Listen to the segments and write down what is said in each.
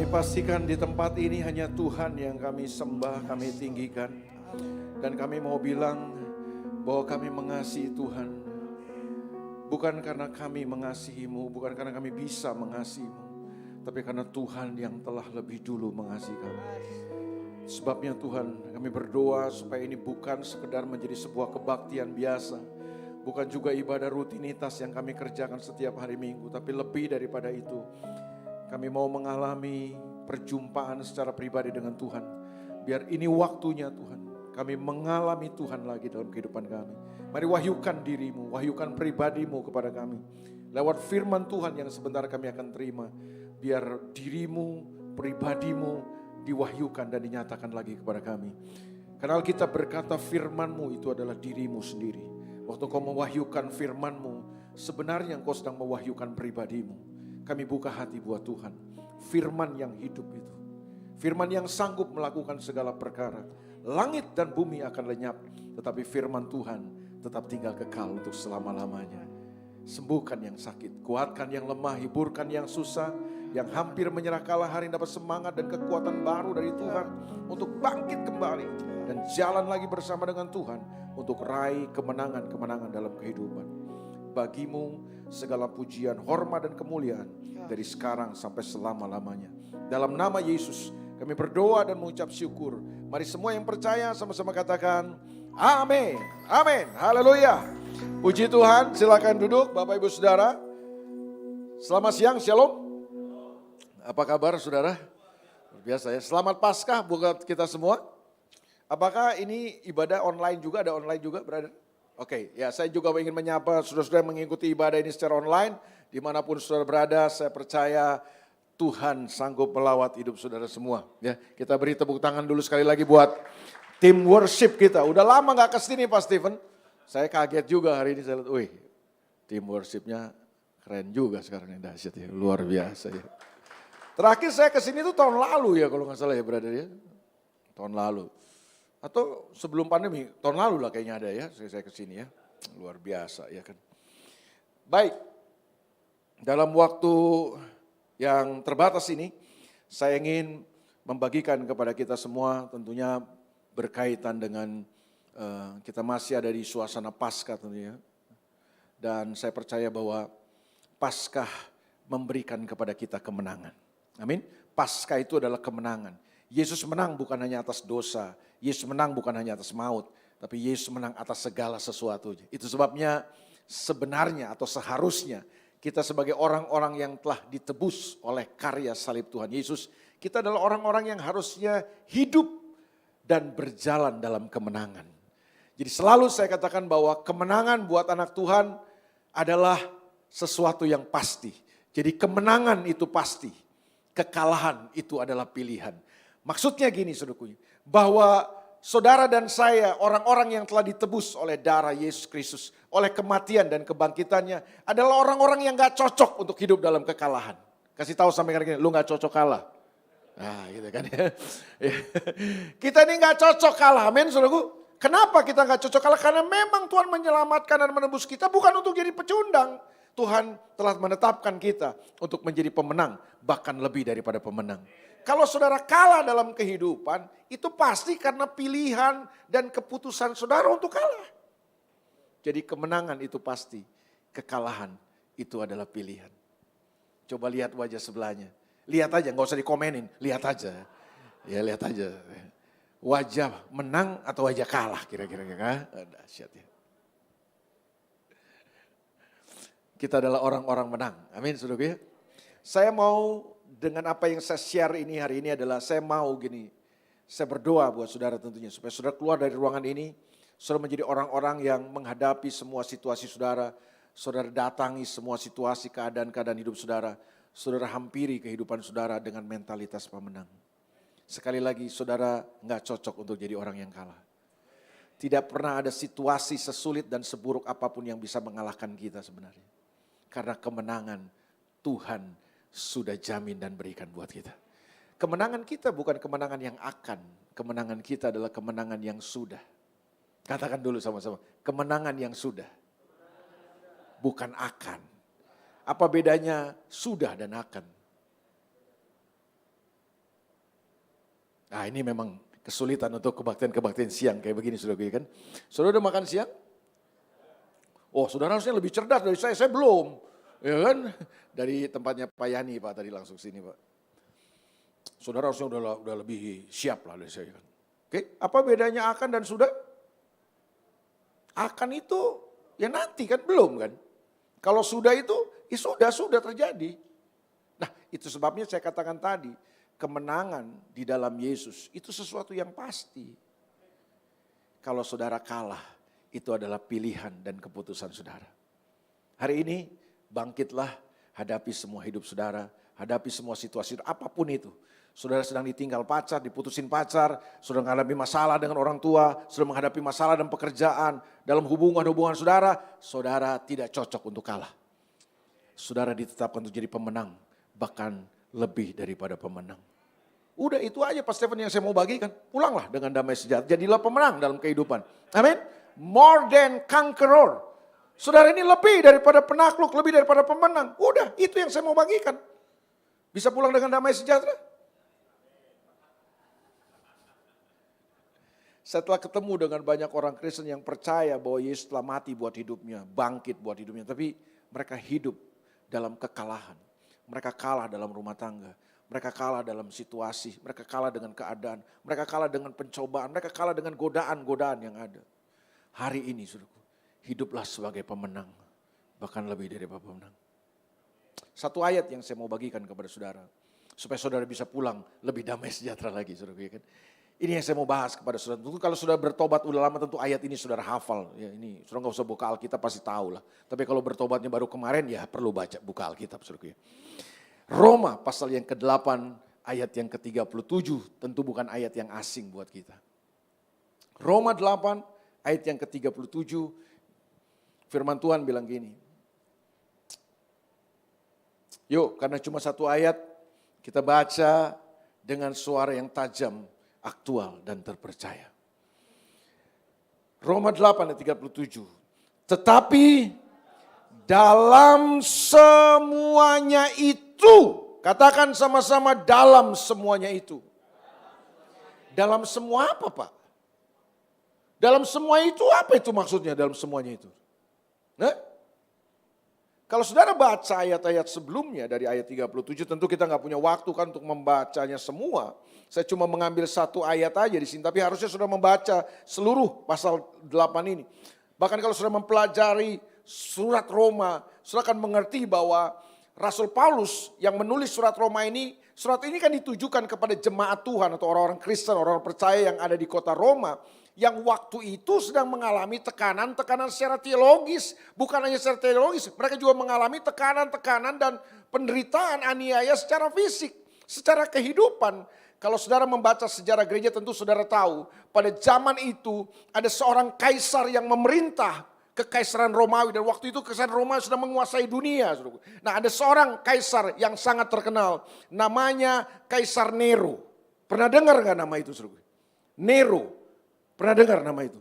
pastikan di tempat ini hanya Tuhan yang kami sembah, kami tinggikan. Dan kami mau bilang bahwa kami mengasihi Tuhan. Bukan karena kami mengasihi-Mu, bukan karena kami bisa mengasihi-Mu, tapi karena Tuhan yang telah lebih dulu mengasihi kami. Sebabnya Tuhan, kami berdoa supaya ini bukan sekedar menjadi sebuah kebaktian biasa. Bukan juga ibadah rutinitas yang kami kerjakan setiap hari Minggu, tapi lebih daripada itu. Kami mau mengalami perjumpaan secara pribadi dengan Tuhan. Biar ini waktunya Tuhan. Kami mengalami Tuhan lagi dalam kehidupan kami. Mari wahyukan dirimu, wahyukan pribadimu kepada kami. Lewat firman Tuhan yang sebentar kami akan terima. Biar dirimu, pribadimu diwahyukan dan dinyatakan lagi kepada kami. Karena Alkitab berkata firman-Mu itu adalah dirimu sendiri. Waktu kau mewahyukan firman-Mu, sebenarnya engkau sedang mewahyukan pribadimu. Kami buka hati buat Tuhan. Firman yang hidup itu. Firman yang sanggup melakukan segala perkara. Langit dan bumi akan lenyap. Tetapi firman Tuhan tetap tinggal kekal untuk selama-lamanya. Sembuhkan yang sakit. Kuatkan yang lemah. Hiburkan yang susah. Yang hampir menyerah kalah hari ini dapat semangat dan kekuatan baru dari Tuhan. Untuk bangkit kembali. Dan jalan lagi bersama dengan Tuhan. Untuk raih kemenangan-kemenangan dalam kehidupan. Bagimu segala pujian, hormat dan kemuliaan dari sekarang sampai selama-lamanya. Dalam nama Yesus kami berdoa dan mengucap syukur. Mari semua yang percaya sama-sama katakan amin. Amin. Haleluya. Puji Tuhan, silakan duduk Bapak Ibu Saudara. Selamat siang, shalom. Apa kabar saudara? Biasa ya. Selamat Paskah buat kita semua. Apakah ini ibadah online juga? Ada online juga, brother? Oke, ya saya juga ingin menyapa saudara-saudara yang mengikuti ibadah ini secara online. Dimanapun saudara berada, saya percaya Tuhan sanggup melawat hidup saudara semua. Ya, kita beri tepuk tangan dulu sekali lagi buat tim worship kita. Udah lama gak kesini Pak Steven. Saya kaget juga hari ini, saya lihat, wih tim worshipnya keren juga sekarang ini, dahsyat ya, luar biasa ya. Terakhir saya kesini tuh tahun lalu ya kalau gak salah ya brother ya. Tahun lalu. Atau sebelum pandemi, tahun lalu lah kayaknya ada ya, saya kesini ya. Luar biasa ya kan. Baik, dalam waktu yang terbatas ini, saya ingin membagikan kepada kita semua tentunya berkaitan dengan kita masih ada di suasana Paskah tentunya. Dan saya percaya bahwa Paskah memberikan kepada kita kemenangan. Amin. Paskah itu adalah kemenangan. Yesus menang bukan hanya atas dosa, Yesus menang bukan hanya atas maut, tapi Yesus menang atas segala sesuatu. Itu sebabnya sebenarnya atau seharusnya kita sebagai orang-orang yang telah ditebus oleh karya salib Tuhan Yesus, kita adalah orang-orang yang harusnya hidup dan berjalan dalam kemenangan. Jadi selalu saya katakan bahwa kemenangan buat anak Tuhan adalah sesuatu yang pasti. Jadi kemenangan itu pasti, kekalahan itu adalah pilihan. Maksudnya gini saudaraku, bahwa saudara dan saya orang-orang yang telah ditebus oleh darah Yesus Kristus, oleh kematian dan kebangkitannya adalah orang-orang yang gak cocok untuk hidup dalam kekalahan. Kasih tahu sampai gini, lu gak cocok kalah. Nah gitu kan ya. Kita ini gak cocok kalah, amin saudaraku. Kenapa kita gak cocok kalah? Karena memang Tuhan menyelamatkan dan menebus kita bukan untuk jadi pecundang. Tuhan telah menetapkan kita untuk menjadi pemenang, bahkan lebih daripada pemenang. Kalau saudara kalah dalam kehidupan, itu pasti karena pilihan dan keputusan saudara untuk kalah. Jadi kemenangan itu pasti, kekalahan itu adalah pilihan. Coba lihat wajah sebelahnya. Lihat aja, gak usah dikomenin, lihat aja. Ya lihat aja. Wajah menang atau wajah kalah kira-kira. Dahsyat ya. Kita adalah orang-orang menang. Amin saudara ya. Saya mau dengan apa yang saya share ini hari ini adalah saya mau gini. Saya berdoa buat saudara tentunya supaya saudara keluar dari ruangan ini. Saudara menjadi orang-orang yang menghadapi semua situasi saudara. Saudara datangi semua situasi keadaan-keadaan hidup saudara. Saudara hampiri kehidupan saudara dengan mentalitas pemenang. Sekali lagi saudara gak cocok untuk jadi orang yang kalah. Tidak pernah ada situasi sesulit dan seburuk apapun yang bisa mengalahkan kita sebenarnya. Karena kemenangan Tuhan sudah jamin dan berikan buat kita. Kemenangan kita bukan kemenangan yang akan. Kemenangan kita adalah kemenangan yang sudah. Katakan dulu sama-sama. Kemenangan yang sudah. Bukan akan. Apa bedanya sudah dan akan? Nah ini memang kesulitan untuk kebaktian-kebaktian siang kayak begini saudara kan. Saudara udah makan siang? Oh saudara harusnya lebih cerdas dari saya belum. Ya kan? Dari tempatnya Pak Yani Pak tadi langsung sini Pak. Saudara harusnya udah lebih siap lah dari saya kan. Oke, apa bedanya akan dan sudah? Akan itu ya nanti kan belum kan. Kalau sudah itu ya sudah terjadi. Nah itu sebabnya saya katakan tadi. Kemenangan di dalam Yesus itu sesuatu yang pasti. Kalau saudara kalah, itu adalah pilihan dan keputusan saudara. Hari ini bangkitlah, hadapi semua hidup saudara, hadapi semua situasi apapun itu. Saudara sedang ditinggal pacar, diputusin pacar, saudara menghadapi masalah dengan orang tua, saudara menghadapi masalah dalam pekerjaan, dalam hubungan-hubungan saudara, saudara tidak cocok untuk kalah. Saudara ditetapkan untuk jadi pemenang, bahkan lebih daripada pemenang. Udah itu aja Pak Stephen yang saya mau bagikan. Pulanglah dengan damai sejahtera. Jadilah pemenang dalam kehidupan. Amin. More than conqueror. Saudara ini lebih daripada penakluk, lebih daripada pemenang. Udah itu yang saya mau bagikan. Bisa pulang dengan damai sejahtera? Setelah ketemu dengan banyak orang Kristen yang percaya bahwa Yesus telah mati buat hidupnya, bangkit buat hidupnya. Tapi mereka hidup dalam kekalahan. Mereka kalah dalam rumah tangga, mereka kalah dalam situasi, mereka kalah dengan keadaan, mereka kalah dengan pencobaan, mereka kalah dengan godaan-godaan yang ada. Hari ini saudaraku, hiduplah sebagai pemenang, bahkan lebih dari pemenang. Satu ayat yang saya mau bagikan kepada saudara, supaya saudara bisa pulang lebih damai sejahtera lagi saudara. Ini yang saya mau bahas kepada saudara. Tentu kalau sudah bertobat udah lama tentu ayat ini saudara hafal. Ya, ini saudara nggak usah buka Alkitab pasti tahu lah. Tapi kalau bertobatnya baru kemarin ya perlu buka Alkitab saudara. Roma pasal yang ke-8 ayat yang ke-37 tentu bukan ayat yang asing buat kita. Roma 8 ayat yang ke-37 firman Tuhan bilang gini. Yuk karena cuma satu ayat kita baca dengan suara yang tajam, aktual dan terpercaya. Roma 8 ayat 37. Tetapi dalam semuanya itu, katakan sama-sama dalam semuanya itu. Dalam semua apa Pak? Dalam semua itu apa itu maksudnya dalam semuanya itu? Nah, kalau saudara baca ayat-ayat sebelumnya dari ayat 37 tentu kita nggak punya waktu kan untuk membacanya semua. Saya cuma mengambil satu ayat aja di sini tapi harusnya sudah membaca seluruh pasal 8 ini. Bahkan kalau sudah mempelajari surat Roma, saudara akan mengerti bahwa Rasul Paulus yang menulis surat Roma ini kan ditujukan kepada jemaat Tuhan atau orang-orang Kristen, orang-orang percaya yang ada di kota Roma. Yang waktu itu sedang mengalami tekanan-tekanan secara teologis. Bukan hanya secara teologis, mereka juga mengalami tekanan-tekanan dan penderitaan aniaya secara fisik. Secara kehidupan. Kalau saudara membaca sejarah gereja tentu saudara tahu. Pada zaman itu ada seorang kaisar yang memerintah kekaisaran Romawi. Dan waktu itu kekaisaran Romawi sudah menguasai dunia. Nah ada seorang kaisar yang sangat terkenal. Namanya Kaisar Nero. Pernah dengar gak nama itu? Nero. Pernah dengar nama itu?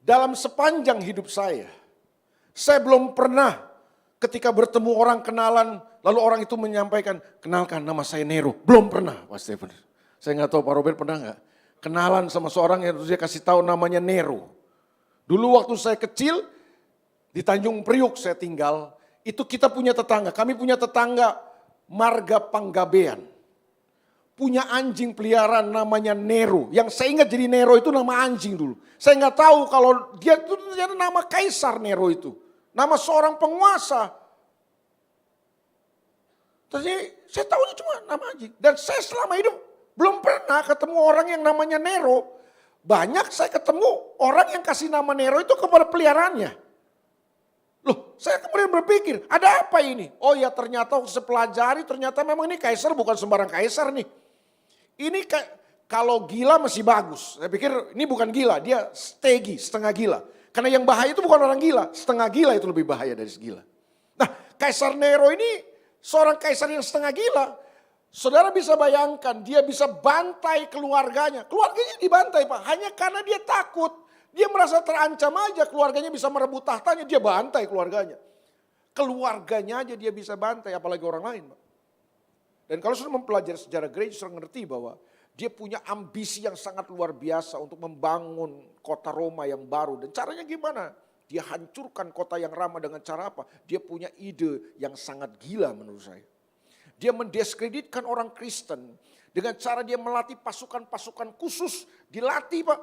Dalam sepanjang hidup saya belum pernah ketika bertemu orang kenalan, lalu orang itu menyampaikan, kenalkan nama saya Nero. Belum pernah Pak Stephen. Saya nggak tahu Pak Robert pernah nggak? Kenalan sama seorang yang dia kasih tahu namanya Nero. Dulu waktu saya kecil, di Tanjung Priuk saya tinggal, itu kita punya tetangga. Kami punya tetangga Marga Panggabean. Punya anjing peliharaan namanya Nero. Yang saya ingat jadi Nero itu nama anjing dulu. Saya nggak tahu kalau dia itu ternyata nama Kaisar Nero itu. Nama seorang penguasa. Tapi saya tahunya cuma nama anjing. Dan saya selama hidup belum pernah ketemu orang yang namanya Nero. Banyak saya ketemu orang yang kasih nama Nero itu kepada peliharaannya. Loh, saya kemudian berpikir, ada apa ini? Oh ya ternyata saya pelajari, ternyata memang ini kaisar bukan sembarang kaisar nih. Ini kalau gila masih bagus. Saya pikir ini bukan gila, dia stegi, setengah gila. Karena yang bahaya itu bukan orang gila, setengah gila itu lebih bahaya dari segila. Nah, Kaisar Nero ini seorang kaisar yang setengah gila. Saudara bisa bayangkan, dia bisa bantai keluarganya. Keluarganya dibantai Pak, hanya karena dia takut. Dia merasa terancam aja, keluarganya bisa merebut tahtanya, dia bantai keluarganya. Keluarganya aja dia bisa bantai, apalagi orang lain Pak. Dan kalau sudah mempelajari sejarah gereja, sudah ngerti bahwa dia punya ambisi yang sangat luar biasa untuk membangun kota Roma yang baru. Dan caranya gimana? Dia hancurkan kota yang ramah dengan cara apa? Dia punya ide yang sangat gila menurut saya. Dia mendiskreditkan orang Kristen dengan cara dia melatih pasukan-pasukan khusus. Dilatih Pak,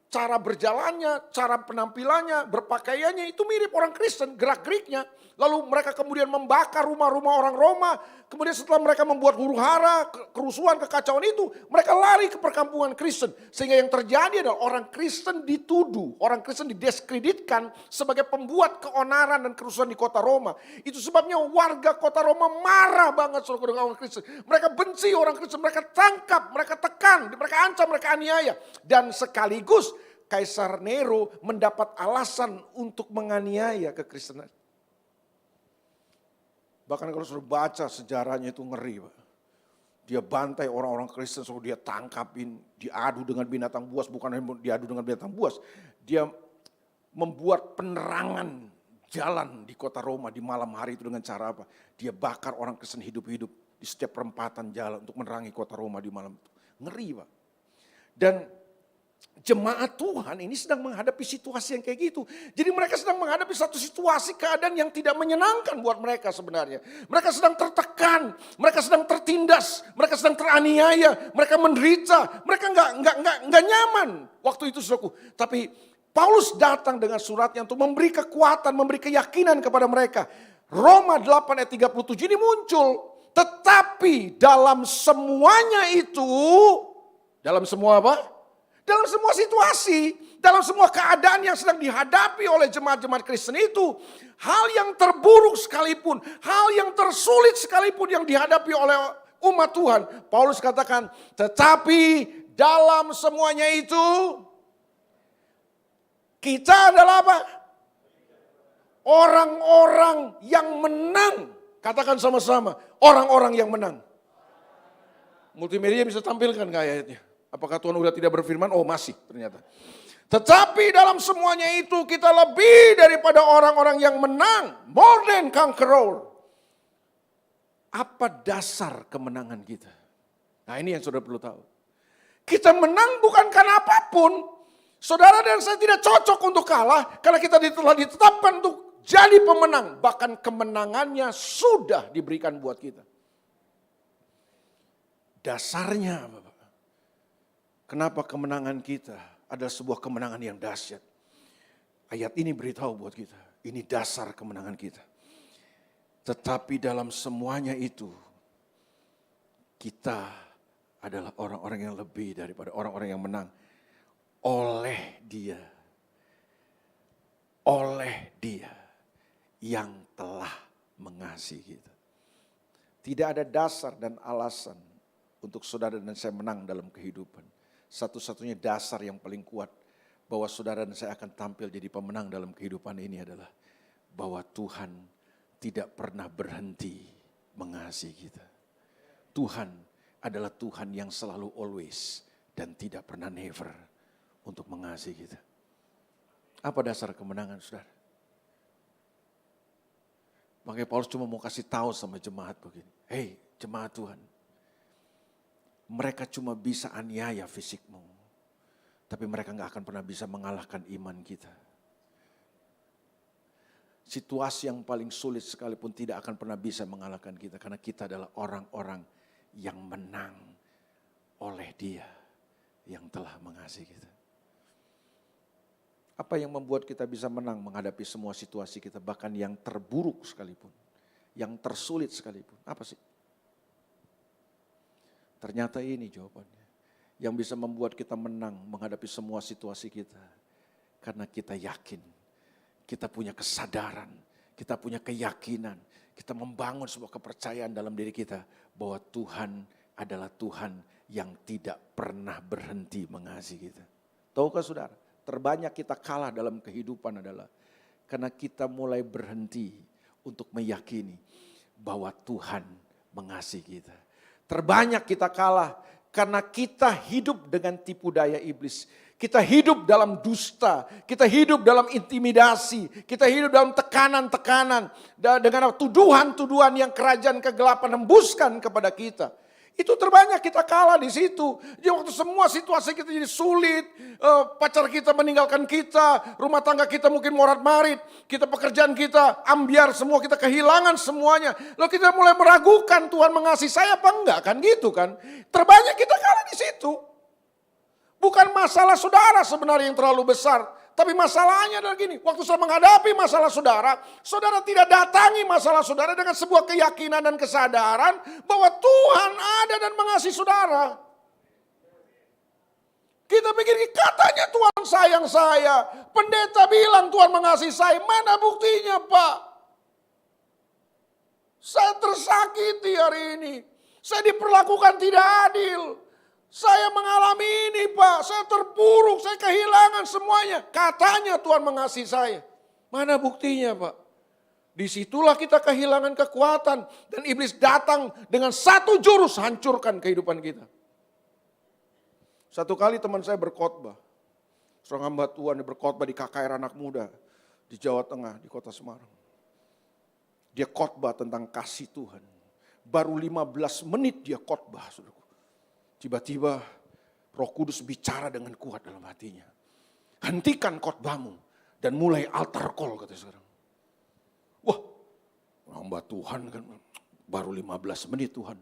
cara berjalannya, cara penampilannya, berpakaiannya itu mirip orang Kristen, gerak-geriknya. Lalu mereka kemudian membakar rumah-rumah orang Roma. Kemudian setelah mereka membuat huru-hara, kerusuhan, kekacauan itu, mereka lari ke perkampungan Kristen. Sehingga yang terjadi adalah orang Kristen dituduh, orang Kristen didiskreditkan sebagai pembuat keonaran dan kerusuhan di kota Roma. Itu sebabnya warga kota Roma marah banget dengan orang Kristen. Mereka benci orang Kristen, mereka tangkap, mereka tekan, mereka ancam, mereka aniaya. Dan sekaligus Kaisar Nero mendapat alasan untuk menganiaya kekristenan. Bahkan kalau sudah baca sejarahnya itu ngeri Pak. Dia bantai orang-orang Kristen, suruh dia tangkapin, diadu dengan binatang buas, bukan diadu dengan binatang buas. Dia membuat penerangan jalan di kota Roma di malam hari itu dengan cara apa? Dia bakar orang Kristen hidup-hidup di setiap perempatan jalan untuk menerangi kota Roma di malam itu. Ngeri Pak. Dan jemaat Tuhan ini sedang menghadapi situasi yang kayak gitu. Jadi mereka sedang menghadapi satu situasi keadaan yang tidak menyenangkan buat mereka sebenarnya. Mereka sedang tertekan, mereka sedang tertindas, mereka sedang teraniaya, mereka menderita, mereka nggak nyaman waktu itu saudaraku. Tapi Paulus datang dengan suratnya untuk memberi kekuatan, memberi keyakinan kepada mereka. Roma 8 ayat 37 ini muncul. Tetapi dalam semuanya itu, dalam semua apa? Dalam semua situasi, dalam semua keadaan yang sedang dihadapi oleh jemaat-jemaat Kristen itu, hal yang terburuk sekalipun, hal yang tersulit sekalipun yang dihadapi oleh umat Tuhan, Paulus katakan, tetapi dalam semuanya itu, kita adalah apa? Orang-orang yang menang. Katakan sama-sama, orang-orang yang menang. Multimedia bisa tampilkan gak ayatnya? Apakah Tuhan sudah tidak berfirman? Oh masih ternyata. Tetapi dalam semuanya itu kita lebih daripada orang-orang yang menang. More than conqueror. Apa dasar kemenangan kita? Nah ini yang saudara perlu tahu. Kita menang bukan karena apapun. Saudara dan saya tidak cocok untuk kalah. Karena kita telah ditetapkan untuk jadi pemenang. Bahkan kemenangannya sudah diberikan buat kita. Dasarnya Bapak. Kenapa kemenangan kita adalah sebuah kemenangan yang dahsyat. Ayat ini beritahu buat kita. Ini dasar kemenangan kita. Tetapi dalam semuanya itu, kita adalah orang-orang yang lebih daripada orang-orang yang menang. Oleh dia. Oleh dia yang telah mengasihi kita. Tidak ada dasar dan alasan untuk saudara dan saya menang dalam kehidupan. Satu-satunya dasar yang paling kuat bahwa saudara dan saya akan tampil jadi pemenang dalam kehidupan ini adalah bahwa Tuhan tidak pernah berhenti mengasihi kita. Tuhan adalah Tuhan yang selalu always dan tidak pernah never untuk mengasihi kita. Apa dasar kemenangan saudara? Makanya Paulus cuma mau kasih tahu sama jemaat begini. Hei jemaat Tuhan. Mereka cuma bisa aniaya fisikmu. Tapi mereka gak akan pernah bisa mengalahkan iman kita. Situasi yang paling sulit sekalipun tidak akan pernah bisa mengalahkan kita. Karena kita adalah orang-orang yang menang oleh Dia yang telah mengasihi kita. Apa yang membuat kita bisa menang menghadapi semua situasi kita. Bahkan yang terburuk sekalipun. Yang tersulit sekalipun. Apa sih? Ternyata ini jawabannya. Yang bisa membuat kita menang menghadapi semua situasi kita. Karena kita yakin. Kita punya kesadaran. Kita punya keyakinan. Kita membangun sebuah kepercayaan dalam diri kita. Bahwa Tuhan adalah Tuhan yang tidak pernah berhenti mengasihi kita. Tahukah saudara? Terbanyak kita kalah dalam kehidupan adalah. Karena kita mulai berhenti untuk meyakini. Bahwa Tuhan mengasihi kita. Terbanyak kita kalah karena kita hidup dengan tipu daya iblis. Kita hidup dalam dusta, kita hidup dalam intimidasi, kita hidup dalam tekanan-tekanan, dengan tuduhan-tuduhan yang kerajaan kegelapan hembuskan kepada kita. Itu terbanyak kita kalah di situ. Jadi waktu semua situasi kita jadi sulit, pacar kita meninggalkan kita, rumah tangga kita mungkin morat-marit, kita pekerjaan kita ambiar semua, kita kehilangan semuanya. Lalu kita mulai meragukan Tuhan mengasihi saya apa enggak, kan gitu kan. Terbanyak kita kalah di situ. Bukan masalah saudara sebenarnya yang terlalu besar. Tapi masalahnya adalah gini, waktu saya menghadapi masalah saudara, saudara tidak datangi masalah saudara dengan sebuah keyakinan dan kesadaran bahwa Tuhan ada dan mengasihi saudara. Kita pikir katanya Tuhan sayang saya, pendeta bilang Tuhan mengasihi saya, mana buktinya Pak? Saya tersakiti hari ini, saya diperlakukan tidak adil. Saya mengalami ini Pak, saya terpuruk, saya kehilangan semuanya. Katanya Tuhan mengasihi saya. Mana buktinya Pak? Disitulah kita kehilangan kekuatan. Dan iblis datang dengan satu jurus hancurkan kehidupan kita. Satu kali teman saya berkhotbah. Seorang hamba Tuhan berkhotbah di KKR Anak Muda. Di Jawa Tengah, di kota Semarang. Dia khotbah tentang kasih Tuhan. Baru 15 menit dia khotbah, saudaraku. Tiba-tiba Roh Kudus bicara dengan kuat dalam hatinya. Hentikan khotbahmu dan mulai altar call, kata sekarang. Wah, hamba Tuhan kan baru 15 menit Tuhan.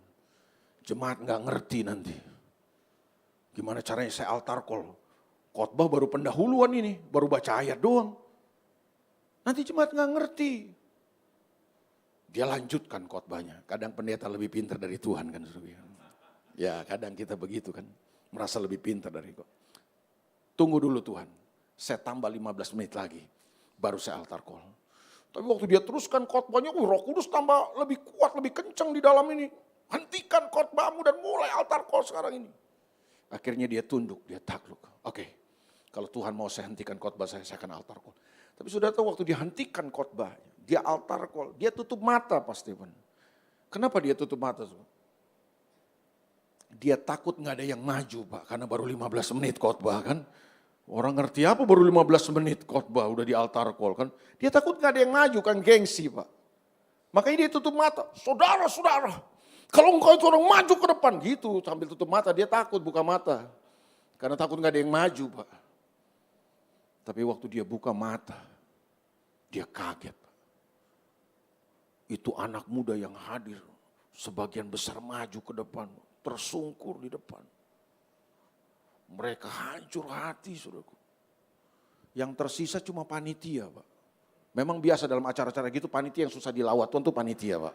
Jemaat gak ngerti nanti. Gimana caranya saya altar call. Khotbah baru pendahuluan ini, baru baca ayat doang. Nanti jemaat gak ngerti. Dia lanjutkan khotbahnya. Kadang pendeta lebih pintar dari Tuhan kan. Ya kadang kita begitu kan, merasa lebih pintar dari kok. Tunggu dulu Tuhan, saya tambah 15 menit lagi, baru saya altar call. Tapi waktu dia teruskan khotbahnya, Roh Kudus tambah lebih kuat, lebih kencang di dalam ini. Hentikan khotbahmu dan mulai altar call sekarang ini. Akhirnya dia tunduk, dia takluk. Oke, kalau Tuhan mau saya hentikan khotbah saya akan altar call. Tapi sudah tahu waktu dia hentikan khotbahnya, dia altar call, dia tutup mata Pak Stephen. Kenapa dia tutup mata? Dia takut gak ada yang maju Pak, karena baru 15 menit khotbah kan. Orang ngerti apa baru 15 menit khotbah udah di altar call kan. Dia takut gak ada yang maju kan, gengsi Pak. Makanya dia tutup mata, saudara-saudara, kalau engkau itu orang maju ke depan gitu. Sambil tutup mata, dia takut buka mata. Karena takut gak ada yang maju Pak. Tapi waktu dia buka mata, dia kaget Pak. Itu anak muda yang hadir, sebagian besar maju ke depan, tersungkur di depan. Mereka hancur hati, saudaraku. Yang tersisa cuma panitia, Pak. Memang biasa dalam acara-acara gitu panitia yang susah dilawat, Tuhan tuh panitia, Pak.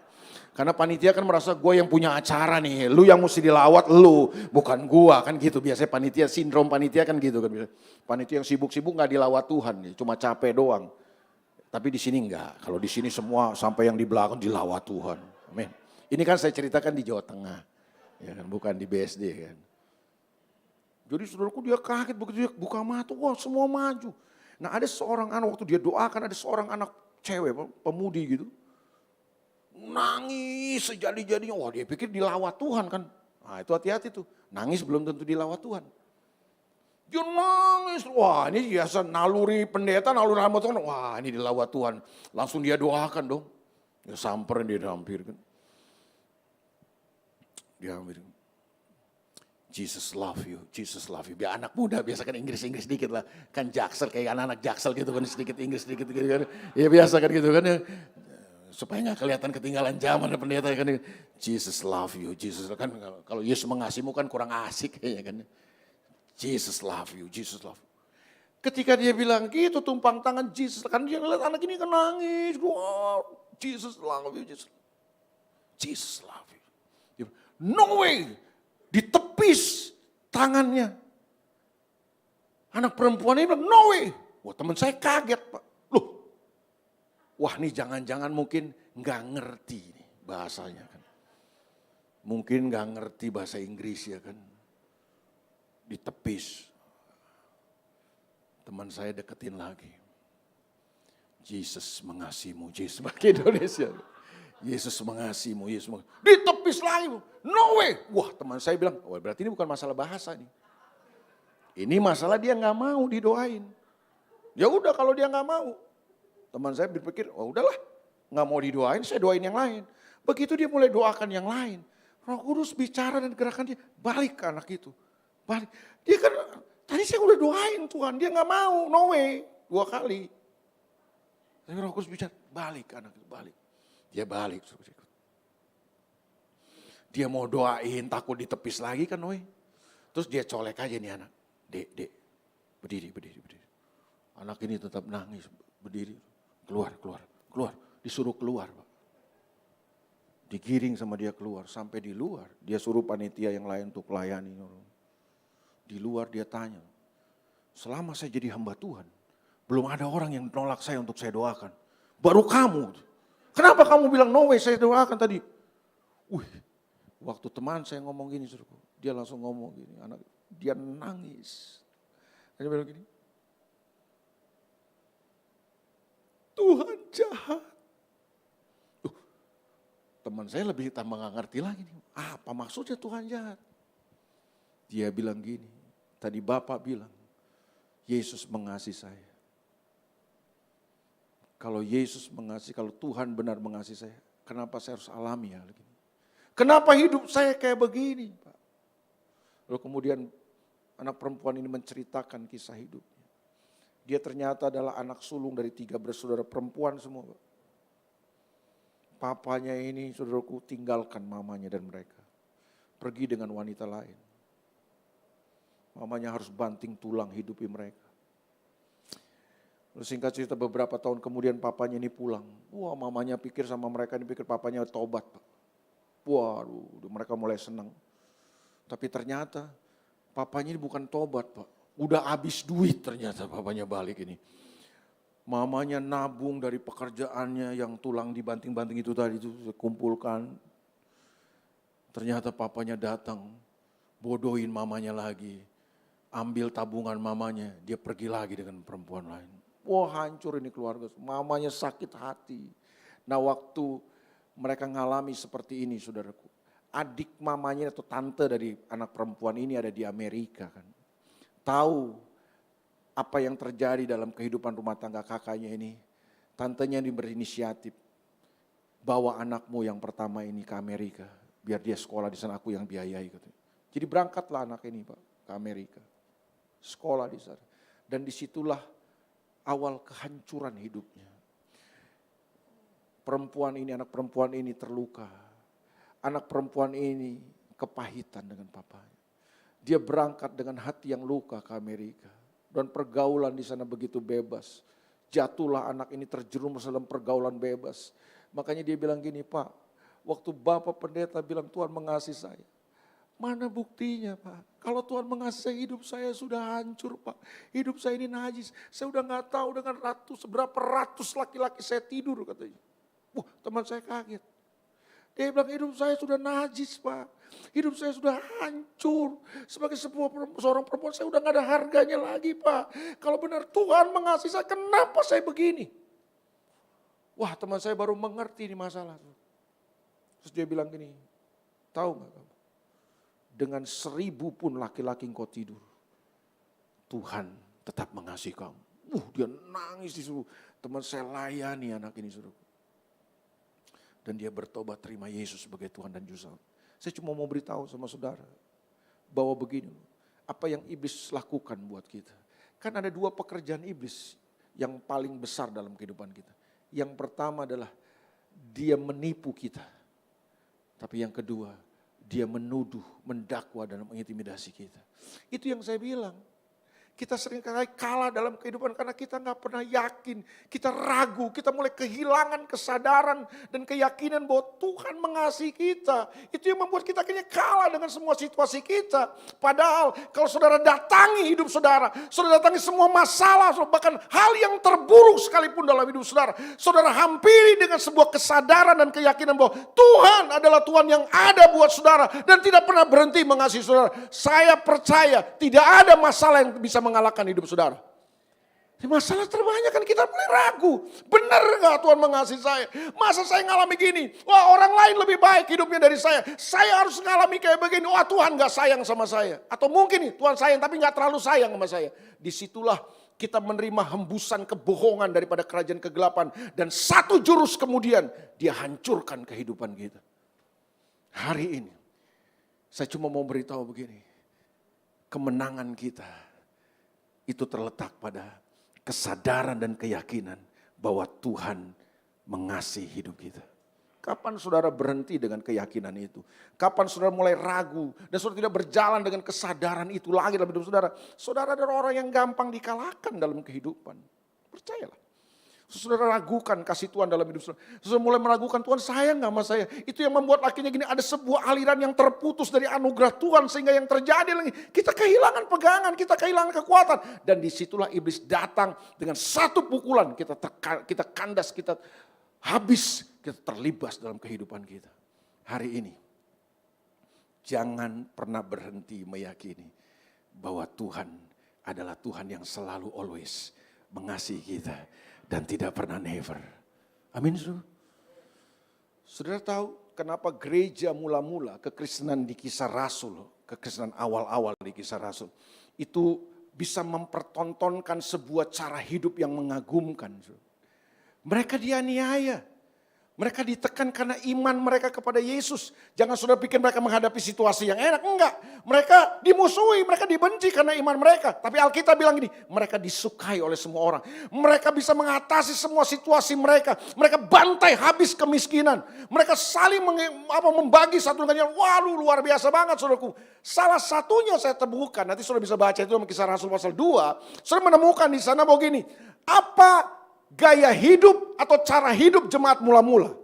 Karena panitia kan merasa gue yang punya acara nih, lu yang mesti dilawat lu, bukan gua kan gitu. Biasanya panitia, sindrom panitia kan gitu kan. Panitia yang sibuk-sibuk gak dilawat Tuhan, cuma capek doang. Tapi di sini enggak, kalau di sini semua sampai yang di belakang dilawat Tuhan. Amin. Ini kan saya ceritakan di Jawa Tengah. Ya kan, bukan di BSD kan. Jadi saudaraku dia kaget begitu dia buka mata, wah semua maju. Nah ada seorang anak waktu dia doakan ada seorang anak cewek pemudi gitu. Nangis sejadi-jadinya, wah dia pikir dilawat Tuhan kan. Nah itu hati-hati tuh, nangis belum tentu dilawat Tuhan. Dia nangis, wah ini biasa naluri pendeta, naluri hamba Tuhan, wah ini dilawat Tuhan. Langsung dia doakan dong, dia samperin dia hampir kan. Dia hampir, Jesus love you, Jesus love you. Biar anak muda biasa kan Inggris-Inggris dikit lah. Kan jaksel kayak anak-anak jaksel gitu kan sedikit Inggris sedikit gitu kan. Ya biasa kan gitu kan ya. Supaya gak kelihatan ketinggalan zaman pendeta kan. Jesus love you, Jesus kan kalau Yesus mengasihimu kan kurang asik kayaknya kan. Jesus love you, Jesus love you. Ketika dia bilang gitu tumpang tangan Jesus. Kan dia ngeliat anak ini kan nangis. Wow, Jesus love you, Jesus love you. No way, ditepis tangannya. Anak perempuan ini bilang, no way. Wah teman saya kaget Pak. Loh, wah nih jangan-jangan mungkin gak ngerti nih bahasanya kan. Mungkin gak ngerti bahasa Inggris ya kan. Ditepis. Teman saya deketin lagi. Jesus mengasihimu, Jesus pakai Indonesia. Yesus mengasihimu, Yesus mengasihimu. Ditepis lagi, no way. Wah teman saya bilang, wah berarti ini bukan masalah bahasa nih. Ini masalah dia nggak mau didoain. Ya udah kalau dia nggak mau. Teman saya berpikir, oh udahlah nggak mau didoain, saya doain yang lain. Begitu dia mulai doakan yang lain. Roh Kudus bicara dan gerakan dia, balik ke anak itu. Balik. Dia kan, tadi saya udah doain Tuhan, dia nggak mau, no way. 2 kali. Tapi Roh Kudus bicara, balik ke anak itu, balik. Dia balik. Dia mau doain, takut ditepis lagi kan, Noe. Terus dia colek aja nih anak. Dek, berdiri. Anak ini tetap nangis, berdiri. Keluar. Disuruh keluar, Pak. Digiring sama dia keluar. Sampai di luar, dia suruh panitia yang lain untuk melayani. Di luar dia tanya, selama saya jadi hamba Tuhan, belum ada orang yang nolak saya untuk saya doakan. Baru kamu. Kenapa kamu bilang no way saya doakan tadi? Waktu teman saya ngomong gini, dia langsung ngomong gini, dia nangis. Dia bilang gini, Tuhan jahat. Teman saya lebih tambah gak ngerti lagi nih, apa maksudnya Tuhan jahat? Dia bilang gini, tadi Bapak bilang, Yesus mengasihi saya. Kalau Yesus mengasihi, kalau Tuhan benar mengasihi saya, kenapa saya harus alami hal ini? Kenapa hidup saya kayak begini, Pak? Lalu kemudian anak perempuan ini menceritakan kisah hidupnya. Dia ternyata adalah anak sulung dari 3 bersaudara perempuan semua, Pak. Papanya ini, saudaraku, tinggalkan mamanya dan mereka. Pergi dengan wanita lain. Mamanya harus banting tulang hidupi mereka. Lalu singkat cerita beberapa tahun kemudian papanya ini pulang. Wah, mamanya pikir sama mereka, ini pikir papanya tobat, Pak. Waduh, mereka mulai senang. Tapi ternyata papanya ini bukan tobat, Pak. Udah habis duit ternyata papanya balik ini. Mamanya nabung dari pekerjaannya yang tulang dibanting-banting itu tadi itu kumpulkan. Ternyata papanya datang, bodohin mamanya lagi. Ambil tabungan mamanya, dia pergi lagi dengan perempuan lain. Wah, hancur ini keluarga. Mamanya sakit hati. Nah, waktu mereka ngalami seperti ini, saudaraku. Adik mamanya atau tante dari anak perempuan ini ada di Amerika kan. Tahu apa yang terjadi dalam kehidupan rumah tangga kakaknya ini. Tantenya ini berinisiatif. Bawa anakmu yang pertama ini ke Amerika. Biar dia sekolah di sana, aku yang biayai. Katanya. Jadi berangkatlah anak ini, Pak, ke Amerika. Sekolah di sana. Dan disitulah awal kehancuran hidupnya. Perempuan ini, anak perempuan ini terluka. Anak perempuan ini kepahitan dengan papanya. Dia berangkat dengan hati yang luka ke Amerika. Dan pergaulan di sana begitu bebas. Jatuhlah anak ini terjerumus dalam pergaulan bebas. Makanya dia bilang gini, Pak, waktu Bapak pendeta bilang Tuhan mengasihi saya. Mana buktinya, Pak? Kalau Tuhan mengasihi hidup saya sudah hancur, Pak. Hidup saya ini najis. Saya udah gak tahu dengan seberapa ratus laki-laki saya tidur katanya. Wah, teman saya kaget. Dia bilang hidup saya sudah najis, Pak. Hidup saya sudah hancur. Sebagai seorang perempuan saya udah gak ada harganya lagi, Pak. Kalau benar Tuhan mengasihi saya, kenapa saya begini? Wah, teman saya baru mengerti ini masalah. Terus dia bilang gini, tahu gak kamu? Dengan 1000 pun laki-laki engkau tidur, Tuhan tetap mengasihi kamu. Dia nangis disuruh. Teman saya layani anak ini suruh. Dan dia bertobat terima Yesus sebagai Tuhan dan Juru Selamat. Saya cuma mau beritahu sama saudara bahwa begini, apa yang iblis lakukan buat kita. Kan ada 2 pekerjaan iblis yang paling besar dalam kehidupan kita. Yang pertama adalah dia menipu kita. Tapi yang kedua, dia menuduh, mendakwa dan mengintimidasi kita. Itu yang saya bilang. Kita sering kali kalah dalam kehidupan karena kita gak pernah yakin. Kita ragu, kita mulai kehilangan kesadaran dan keyakinan bahwa Tuhan mengasihi kita. Itu yang membuat kita akhirnya kalah dengan semua situasi kita. Padahal kalau saudara datangi hidup saudara datangi semua masalah, bahkan hal yang terburuk sekalipun dalam hidup saudara hampiri dengan sebuah kesadaran dan keyakinan bahwa Tuhan adalah Tuhan yang ada buat saudara dan tidak pernah berhenti mengasihi saudara. Saya percaya tidak ada masalah yang bisa mengalahkan hidup saudara. Masalah terbanyak kan kita mulai ragu. Benar gak Tuhan mengasihi saya? Masa saya ngalami gini? Wah, orang lain lebih baik hidupnya dari saya. Saya harus ngalami kayak begini. Wah, Tuhan gak sayang sama saya. Atau mungkin nih Tuhan sayang tapi gak terlalu sayang sama saya. Disitulah kita menerima hembusan kebohongan daripada kerajaan kegelapan. Dan satu jurus kemudian dia hancurkan kehidupan kita. Hari ini saya cuma mau beritahu begini. Kemenangan kita itu terletak pada kesadaran dan keyakinan bahwa Tuhan mengasihi hidup kita. Kapan saudara berhenti dengan keyakinan itu? Kapan saudara mulai ragu dan saudara tidak berjalan dengan kesadaran itu lagi dalam hidup saudara? Saudara adalah orang yang gampang dikalahkan dalam kehidupan. Percayalah. Saudara ragukan kasih Tuhan dalam hidup saudara. Saudara mulai meragukan, Tuhan sayang gak sama saya? Itu yang membuat akhirnya gini, ada sebuah aliran yang terputus dari anugerah Tuhan. Sehingga yang terjadi lagi, kita kehilangan pegangan, kita kehilangan kekuatan. Dan disitulah iblis datang dengan satu pukulan. Kita kandas, kita habis, kita terlibas dalam kehidupan kita. Hari ini, jangan pernah berhenti meyakini bahwa Tuhan adalah Tuhan yang selalu always mengasihi kita. Dan tidak pernah never. Amin. Saudara tahu kenapa gereja mula-mula kekristenan di Kisah Rasul, kekristenan awal-awal di Kisah Rasul, itu bisa mempertontonkan sebuah cara hidup yang mengagumkan. Mereka dianiaya. Mereka ditekan karena iman mereka kepada Yesus. Jangan saudara pikir mereka menghadapi situasi yang enak. Enggak. Mereka dimusuhi, mereka dibenci karena iman mereka. Tapi Alkitab bilang gini, mereka disukai oleh semua orang. Mereka bisa mengatasi semua situasi mereka. Mereka bantai habis kemiskinan. Mereka saling membagi satu dengan yang lain. Wah, luar biasa banget saudaraku. Salah satunya saya temukan, nanti saudara bisa baca itu dalam Kisah Rasul pasal 2. Saudara menemukan di sana bahwa gini, apa gaya hidup atau cara hidup jemaat mula-mula.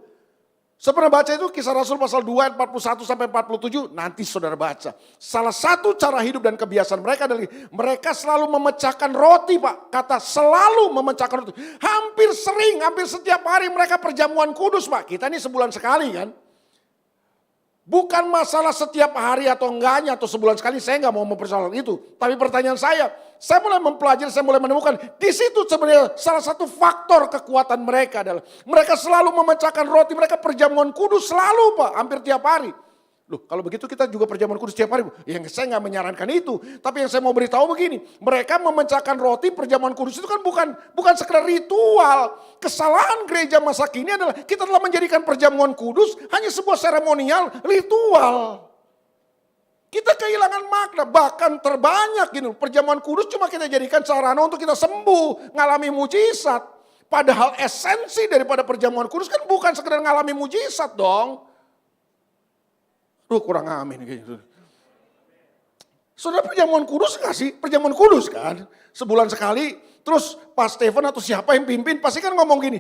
Saya pernah baca itu Kisah Rasul pasal 2 ayat 41 sampai 47. Nanti saudara baca. Salah satu cara hidup dan kebiasaan mereka adalah mereka selalu memecahkan roti, Pak. Kata selalu memecahkan roti. Hampir sering, hampir setiap hari mereka perjamuan kudus, Pak. Kita ini sebulan sekali kan. Bukan masalah setiap hari atau enggaknya atau sebulan sekali, saya nggak mau mempersoalkan itu. Tapi pertanyaan saya mulai mempelajari, saya mulai menemukan di situ sebenarnya salah satu faktor kekuatan mereka adalah mereka selalu memecahkan roti, mereka perjamuan kudus selalu, Pak, hampir tiap hari. Loh, kalau begitu kita juga perjamuan kudus tiap hari. Yang saya nggak menyarankan itu, tapi yang saya mau beritahu begini, mereka memecahkan roti perjamuan kudus itu kan bukan sekedar ritual. Kesalahan gereja masa kini adalah kita telah menjadikan perjamuan kudus hanya sebuah seremonial, ritual. Kita kehilangan makna, bahkan terbanyak gitu. Perjamuan kudus cuma kita jadikan sarana untuk kita sembuh, ngalami mujizat. Padahal esensi daripada perjamuan kudus kan bukan sekedar ngalami mujizat dong. Kurang amin gitu. Saudara perjamuan kudus gak sih? Perjamuan kudus kan? Sebulan sekali, terus Pak Stephen atau siapa yang pimpin pasti kan ngomong gini,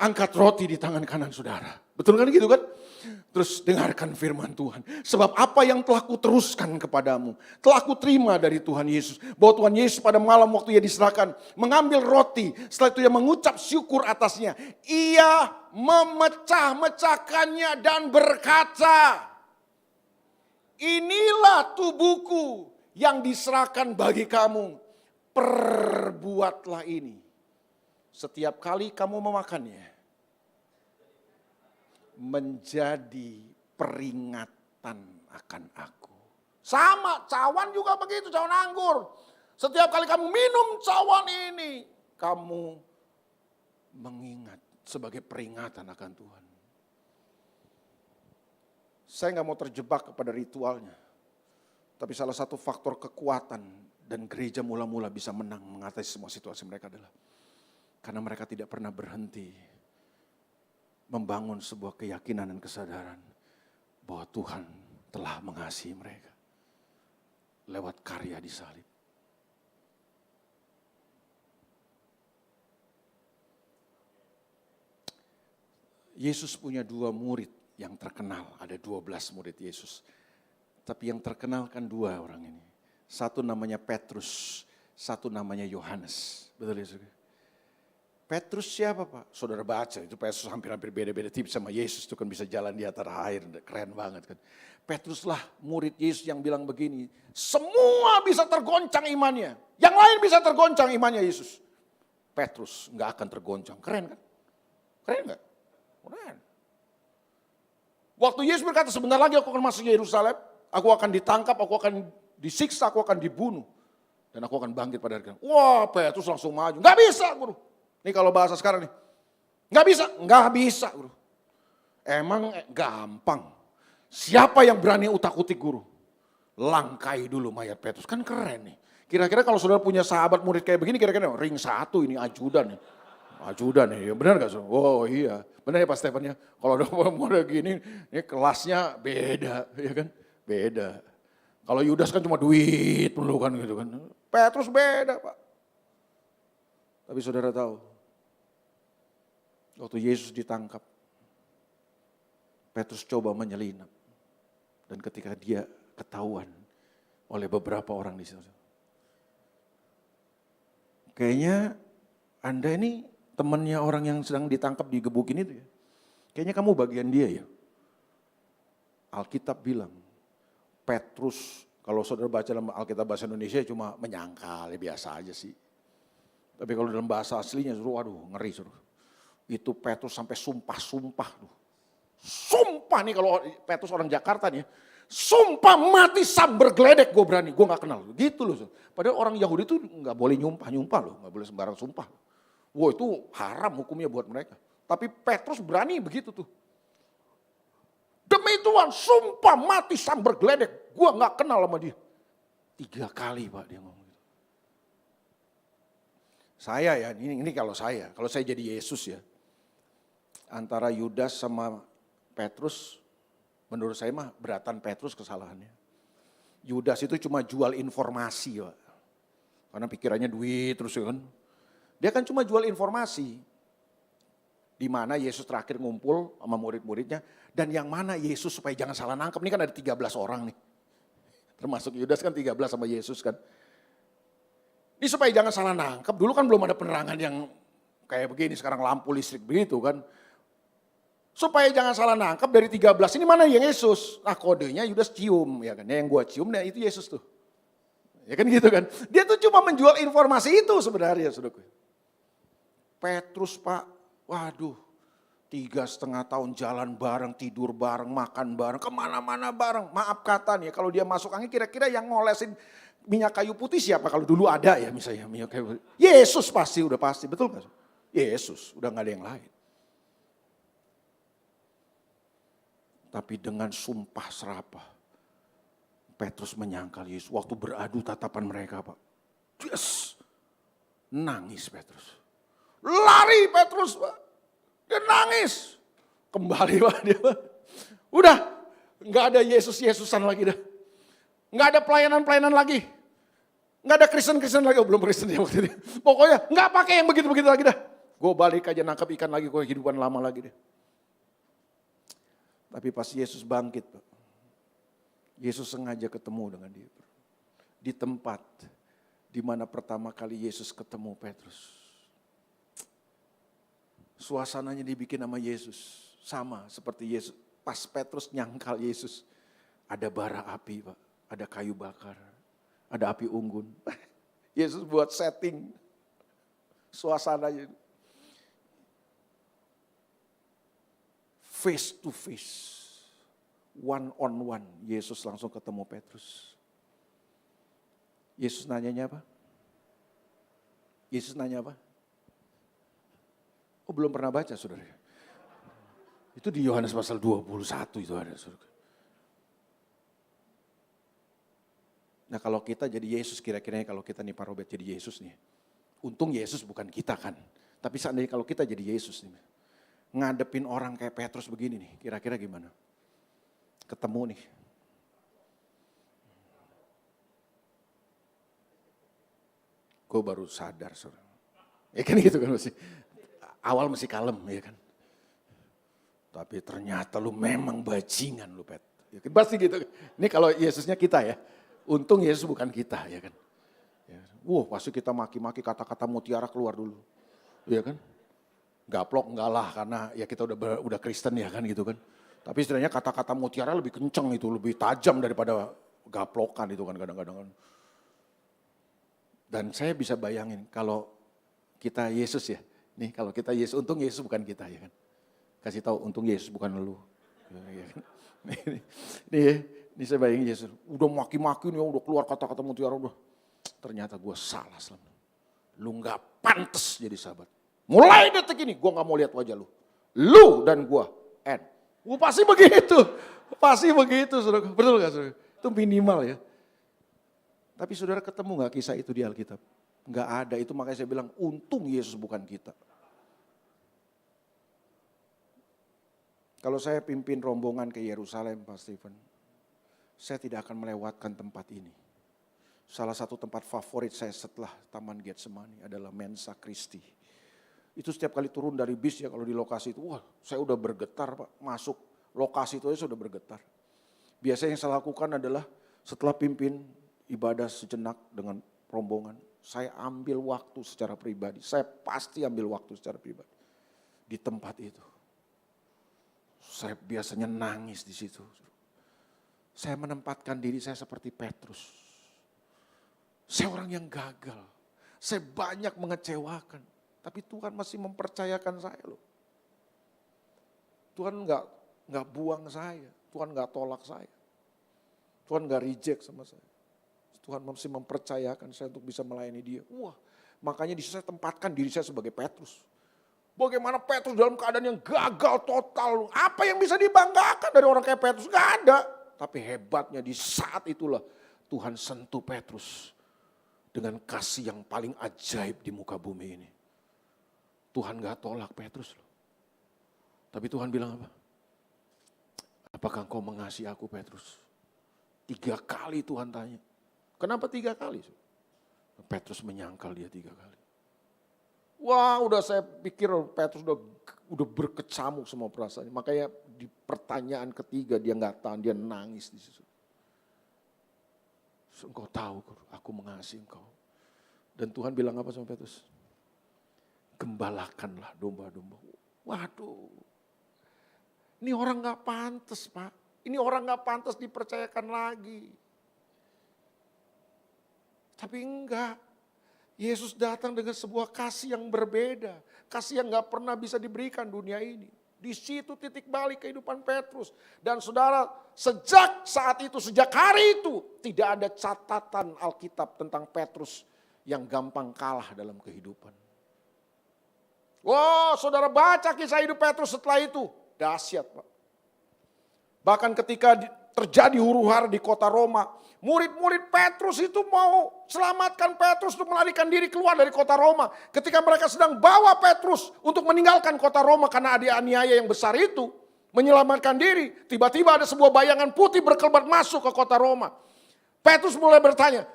angkat roti di tangan kanan saudara. Betul kan gitu kan? Terus dengarkan firman Tuhan. Sebab apa yang telah kuteruskan kepadamu, telah kuterima dari Tuhan Yesus. Bahwa Tuhan Yesus pada malam waktu ia diserahkan, mengambil roti, setelah itu ia mengucap syukur atasnya. Ia memecah-mecahkannya dan berkata, inilah tubuhku yang diserahkan bagi kamu. Perbuatlah ini. Setiap kali kamu memakannya, menjadi peringatan akan aku. Sama, cawan juga begitu, cawan anggur. Setiap kali kamu minum cawan ini, kamu mengingat sebagai peringatan akan Tuhan. Saya nggak mau terjebak kepada ritualnya. Tapi salah satu faktor kekuatan dan gereja mula-mula bisa menang mengatasi semua situasi mereka adalah karena mereka tidak pernah berhenti membangun sebuah keyakinan dan kesadaran bahwa Tuhan telah mengasihi mereka lewat karya di salib. Yesus punya 2 murid yang terkenal, ada 12 murid Yesus. Tapi yang terkenal kan 2 orang ini. Satu namanya Petrus, satu namanya Yohanes. Betul ya saudara? Petrus siapa Pak? Saudara baca, itu Petrus hampir-hampir beda-beda tipis sama Yesus. Itu kan bisa jalan di atas air, keren banget kan. Petruslah murid Yesus yang bilang begini, semua bisa tergoncang imannya. Yang lain bisa tergoncang imannya Yesus. Petrus nggak akan tergoncang. Keren kan? Keren nggak? Keren. Waktu Yesus berkata, sebentar lagi aku akan masuk Yerusalem, aku akan ditangkap, aku akan disiksa, aku akan dibunuh. Dan aku akan bangkit pada hari kiamat. Wah, Petrus langsung maju. Nggak bisa, guru. Ini kalau bahasa sekarang nih. Nggak bisa, guru. Emang gampang. Siapa yang berani utak-utik, guru? Langkai dulu mayat Petrus. Kan keren nih. Kira-kira kalau saudara punya sahabat murid kayak begini, kira-kira ring 1 ini ajudan nih. Ajudan nih, benar gak? Oh iya, benar ya Pak Stefan ya. Kalau ada model gini, ini kelasnya beda, ya kan? Beda. Kalau Yudas kan cuma duit mulu kan gitu kan. Petrus beda Pak. Tapi saudara tahu, waktu Yesus ditangkap, Petrus coba menyelinap. Dan ketika dia ketahuan oleh beberapa orang di situ. Kayaknya Anda ini temannya orang yang sedang ditangkap digebukin itu ya. Kayaknya kamu bagian dia ya. Alkitab bilang, Petrus, kalau saudara baca dalam Alkitab bahasa Indonesia cuma menyangkal, ya biasa aja sih. Tapi kalau dalam bahasa aslinya, waduh ngeri suruh. Itu Petrus sampai sumpah-sumpah. Sumpah nih kalau Petrus orang Jakarta nih, sumpah mati sambar geledek gue berani, gue gak kenal. Gitu loh. Padahal orang Yahudi itu gak boleh nyumpah-nyumpah loh, gak boleh sembarang sumpah. Wah itu haram hukumnya buat mereka. Tapi Petrus berani begitu tuh. Demi Tuhan, sumpah mati sambar geledek, gue gak kenal sama dia. 3 kali Pak dia ngomong gitu. Saya ya, ini kalau saya jadi Yesus ya. Antara Yudas sama Petrus, menurut saya mah beratan Petrus kesalahannya. Yudas itu cuma jual informasi Pak. Karena pikirannya duit terus kan. Dia kan cuma jual informasi. Di mana Yesus terakhir ngumpul sama murid-muridnya. Dan yang mana Yesus supaya jangan salah nangkep. Ini kan ada 13 orang nih. Termasuk Yudas kan 13 sama Yesus kan. Ini supaya jangan salah nangkep. Dulu kan belum ada penerangan yang kayak begini. Sekarang lampu listrik begitu kan. Supaya jangan salah nangkep dari 13 ini mana yang Yesus. Nah kodenya Yudas cium ya kan. Yang gua cium nah itu Yesus tuh. Ya kan gitu kan. Dia tuh cuma menjual informasi itu sebenarnya saudaraku. Petrus Pak, waduh 3,5 tahun jalan bareng, tidur bareng, makan bareng, kemana-mana bareng. Maaf kata nih kalau dia masuk angin kira-kira yang ngolesin minyak kayu putih siapa kalau dulu ada ya misalnya minyak kayu putih. Yesus pasti, udah pasti, betul gak? Yesus, udah gak ada yang lain. Tapi dengan sumpah serapah, Petrus menyangkal Yesus. Waktu beradu tatapan mereka Pak. Yes, nangis Petrus. Lari Petrus Pak. Dia nangis. Kembali Pak dia. Udah gak ada Yesus-Yesusan lagi dah. Gak ada pelayanan-pelayanan lagi. Gak ada Kristen-Kristen lagi. Oh, belum Kristen ya waktu itu. Pokoknya gak pakai yang begitu-begitu lagi dah. Gue balik aja nangkap ikan lagi. Gue kehidupan lama lagi deh. Tapi pas Yesus bangkit Pak. Yesus sengaja ketemu dengan dia. Di tempat di mana pertama kali Yesus ketemu Petrus. Suasananya dibikin sama Yesus. Sama seperti Yesus. Pas Petrus nyangkal Yesus. Ada bara api Pak. Ada kayu bakar. Ada api unggun. Yesus buat setting. Suasananya. Face to face. One on one. Yesus langsung ketemu Petrus. Yesus nanyanya apa? Yesus nanya apa? Oh belum pernah baca saudara. Itu di Yohanes pasal 21 itu ada saudara. Nah kalau kita jadi Yesus kira-kira kalau kita nih Pak Robert jadi Yesus nih. Untung Yesus bukan kita kan. Tapi seandainya kalau kita jadi Yesus nih. Ngadepin orang kayak Petrus begini nih. Kira-kira gimana? Ketemu nih. Gue baru sadar saudara. Ya kan gitu kan masih. Awal masih kalem ya kan. Tapi ternyata lu memang bajingan lu Pet. Ya kan? Pasti gitu. Ini kalau Yesusnya kita ya. Untung Yesus bukan kita ya kan. Ya. Pasti kita maki-maki kata-kata mutiara keluar dulu. Ya kan. Gaplok enggak lah karena ya kita udah Kristen ya kan gitu kan. Tapi istilahnya kata-kata mutiara lebih kenceng itu. Lebih tajam daripada gaplokan itu kan kadang-kadang. Dan saya bisa bayangin kalau kita Yesus ya. Nih kalau kita Yesus, untung Yesus bukan kita ya kan. Kasih tahu untung Yesus bukan lu. Ya kan? Ini saya bayangin Yesus, udah maki-maki nih, udah keluar kata-kata mutiara, udah. Ternyata gue salah selama. Lu gak pantas jadi sahabat. Mulai detik ini gue gak mau lihat wajah lu. Lu dan gue, end. Pasti begitu. Pasti begitu, saudara. Betul gak saudara? Itu minimal ya. Tapi saudara ketemu gak kisah itu di Alkitab? Gak ada, itu makanya saya bilang untung Yesus bukan kita. Kalau saya pimpin rombongan ke Yerusalem, Pak Stephen, saya tidak akan melewatkan tempat ini. Salah satu tempat favorit saya setelah Taman Getsemani adalah Mensa Christi. Itu setiap kali turun dari bis ya kalau di lokasi itu, wah saya udah bergetar Pak, masuk lokasi itu aja sudah bergetar. Biasanya yang saya lakukan adalah setelah pimpin ibadah sejenak dengan rombongan, saya ambil waktu secara pribadi, saya pasti ambil waktu secara pribadi di tempat itu. Saya biasanya nangis di situ. Saya menempatkan diri saya seperti Petrus. Saya orang yang gagal. Saya banyak mengecewakan. Tapi Tuhan masih mempercayakan saya loh. Tuhan nggak buang saya. Tuhan nggak tolak saya. Tuhan nggak reject sama saya. Tuhan masih mempercayakan saya untuk bisa melayani dia. Wah, makanya di situ saya tempatkan diri saya sebagai Petrus. Bagaimana Petrus dalam keadaan yang gagal total. Apa yang bisa dibanggakan dari orang kayak Petrus? Gak ada. Tapi hebatnya di saat itulah Tuhan sentuh Petrus dengan kasih yang paling ajaib di muka bumi ini. Tuhan gak tolak Petrus loh. Tapi Tuhan bilang apa? Apakah engkau mengasihi aku Petrus? 3 kali Tuhan tanya. Kenapa 3 kali? Petrus menyangkal dia 3 kali. Wah udah saya pikir Petrus udah berkecamuk semua perasaannya. Makanya di pertanyaan ketiga dia nggak tahan, dia nangis di situ. Engkau tahu aku mengasihi engkau. Dan Tuhan bilang apa sama Petrus? Gembalakanlah domba-domba. Waduh, ini orang nggak pantas Pak. Ini orang nggak pantas dipercayakan lagi. Tapi enggak. Yesus datang dengan sebuah kasih yang berbeda. Kasih yang gak pernah bisa diberikan dunia ini. Di situ titik balik kehidupan Petrus. Dan saudara, sejak saat itu, sejak hari itu, tidak ada catatan Alkitab tentang Petrus yang gampang kalah dalam kehidupan. Wah, saudara baca kisah hidup Petrus setelah itu. Dahsyat Pak. Bahkan ketika terjadi huru-hara di kota Roma, murid-murid Petrus itu mau selamatkan Petrus untuk melarikan diri keluar dari kota Roma. Ketika mereka sedang bawa Petrus untuk meninggalkan kota Roma karena ada aniaya yang besar itu, menyelamatkan diri, tiba-tiba ada sebuah bayangan putih berkelebat masuk ke kota Roma. Petrus mulai bertanya,